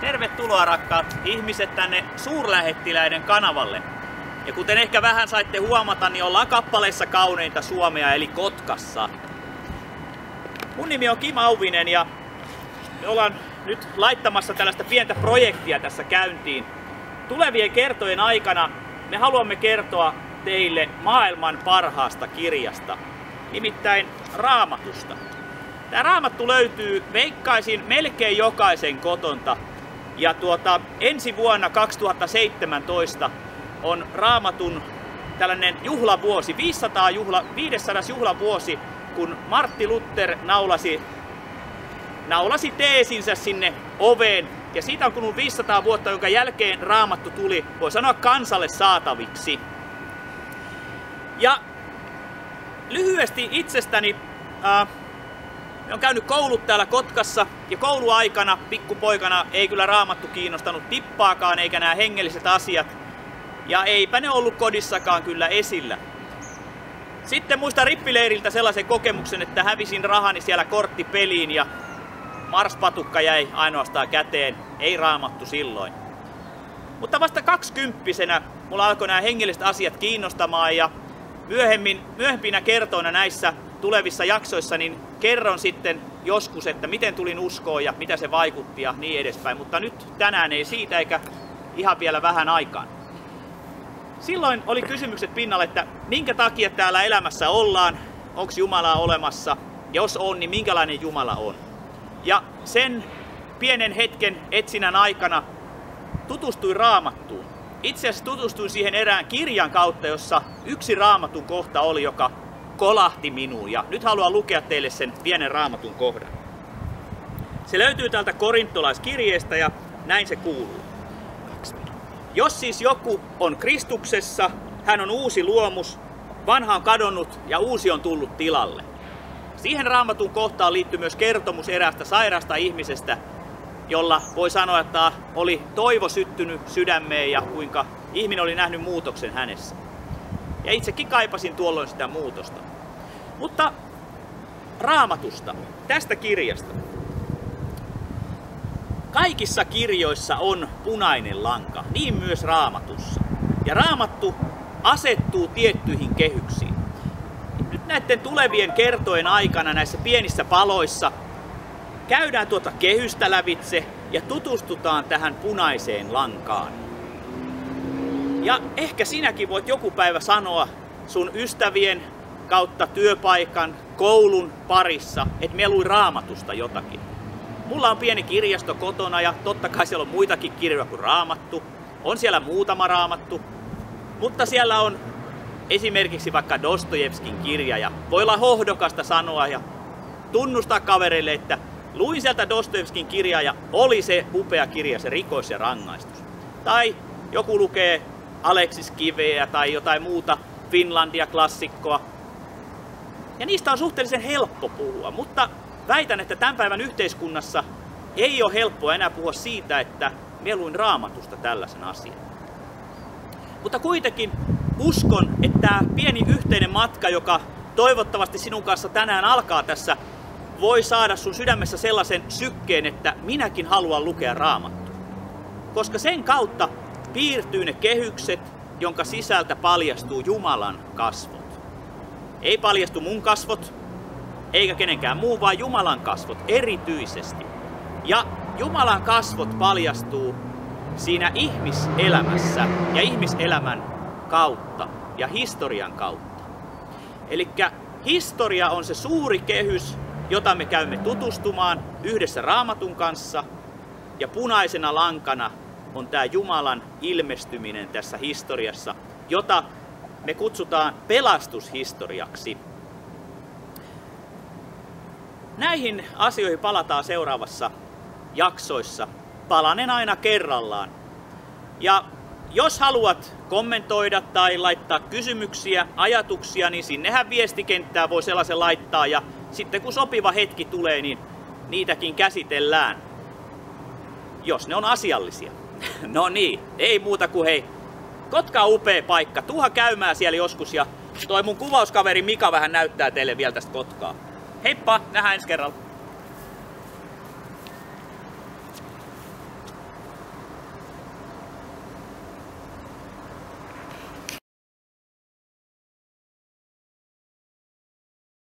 Tervetuloa rakkaat ihmiset tänne Suurlähettiläiden kanavalle. Ja kuten ehkä vähän saitte huomata, niin ollaan kappaleessa kauneinta Suomea eli Kotkassa. Mun nimi on Kim Auvinen ja me ollaan nyt laittamassa tällaista pientä projektia tässä käyntiin. Tulevien kertojen aikana me haluamme kertoa teille maailman parhaasta kirjasta, nimittäin Raamatusta. Tämä Raamattu löytyy, veikkaisin, melkein jokaisen kotonta. Ja ensi vuonna 2017 on Raamatun tällainen juhlavuosi, 500 juhlavuosi, kun Martti Luther naulasi teesinsä sinne oveen. Ja siitä on kulunut 500 vuotta, jonka jälkeen Raamattu tuli, voi sanoa, kansalle saataviksi. Ja lyhyesti itsestäni, olen käynyt koulut täällä Kotkassa ja kouluaikana pikkupoikana ei kyllä Raamattu kiinnostanut tippaakaan eikä nämä hengelliset asiat. Ja eipä ne ollut kodissakaan kyllä esillä. Sitten muistan rippileiriltä sellaisen kokemuksen, että hävisin rahani siellä korttipeliin ja marspatukka jäi ainoastaan käteen, ei Raamattu silloin. Mutta vasta 20-vuotiaana mulla alkoi nämä hengelliset asiat kiinnostamaan ja myöhempinä kertoina näissä tulevissa jaksoissa niin kerron sitten joskus, että miten tulin uskoon ja mitä se vaikutti ja niin edespäin. Mutta nyt tänään ei siitä eikä ihan vielä vähän aikaan. Silloin oli kysymykset pinnalla, että minkä takia täällä elämässä ollaan, onko Jumalaa olemassa, jos on, niin minkälainen Jumala on. Ja sen pienen hetken etsinnän aikana tutustuin Raamattuun. Itse asiassa tutustuin siihen erään kirjan kautta, jossa yksi Raamatun kohta oli, joka kolahti minuun. Ja nyt haluan lukea teille sen pienen Raamatun kohdan. Se löytyy täältä korintolaiskirjeestä ja näin se kuuluu. Jos siis joku on Kristuksessa, hän on uusi luomus, vanha on kadonnut ja uusi on tullut tilalle. Siihen Raamatun kohtaan liittyy myös kertomus eräästä sairaasta ihmisestä, jolla voi sanoa, että oli toivo syttynyt sydämeen ja kuinka ihminen oli nähnyt muutoksen hänessä. Ja itsekin kaipasin tuolloin sitä muutosta. Mutta Raamatusta, tästä kirjasta. Kaikissa kirjoissa on punainen lanka, niin myös Raamatussa. Ja Raamattu asettuu tiettyihin kehyksiin. Nyt näiden tulevien kertojen aikana näissä pienissä paloissa käydään tuota kehystä lävitse ja tutustutaan tähän punaiseen lankaan. Ja ehkä sinäkin voit joku päivä sanoa sun ystävien kautta työpaikan, koulun parissa, että mä luin Raamatusta jotakin. Mulla on pieni kirjasto kotona ja totta kai siellä on muitakin kirjoja kuin Raamattu. On siellä muutama Raamattu, mutta siellä on esimerkiksi vaikka Dostojevskin kirja ja voi olla hohdokasta sanoa ja tunnustaa kavereille, että luin sieltä Dostojevskin kirjaa ja oli se upea kirja, se Rikos ja rangaistus. Tai joku lukee Aleksis Kiveä tai jotain muuta Finlandia-klassikkoa. Ja niistä on suhteellisen helppo puhua, mutta väitän, että tämän päivän yhteiskunnassa ei ole helppoa enää puhua siitä, että mä luin Raamatusta tällaisen asian. Mutta kuitenkin uskon, että tämä pieni yhteinen matka, joka toivottavasti sinun kanssa tänään alkaa tässä, voi saada sun sydämessä sellaisen sykkeen, että minäkin haluan lukea Raamattua. Koska sen kautta piirtyy ne kehykset, jonka sisältä paljastuu Jumalan kasvot. Ei paljastu mun kasvot, eikä kenenkään muu, vaan Jumalan kasvot erityisesti. Ja Jumalan kasvot paljastuu siinä ihmiselämässä ja ihmiselämän kautta ja historian kautta. Elikkä historia on se suuri kehys, jota me käymme tutustumaan yhdessä Raamatun kanssa. Ja punaisena lankana on tämä Jumalan ilmestyminen tässä historiassa, jota me kutsutaan pelastushistoriaksi. Näihin asioihin palataan seuraavassa jaksoissa. Palanen aina kerrallaan. Ja jos haluat kommentoida tai laittaa kysymyksiä, ajatuksia, niin sinnehän viestikenttää voi sellaisen laittaa. Ja sitten kun sopiva hetki tulee, niin niitäkin käsitellään. Jos ne on asiallisia. No niin, ei muuta kuin hei. Kotka on upea paikka. Tuuhan käymään siellä joskus ja toi mun kuvauskaveri Mika vähän näyttää teille vielä tästä Kotkaa. Heippa, nähdään ensi kerralla.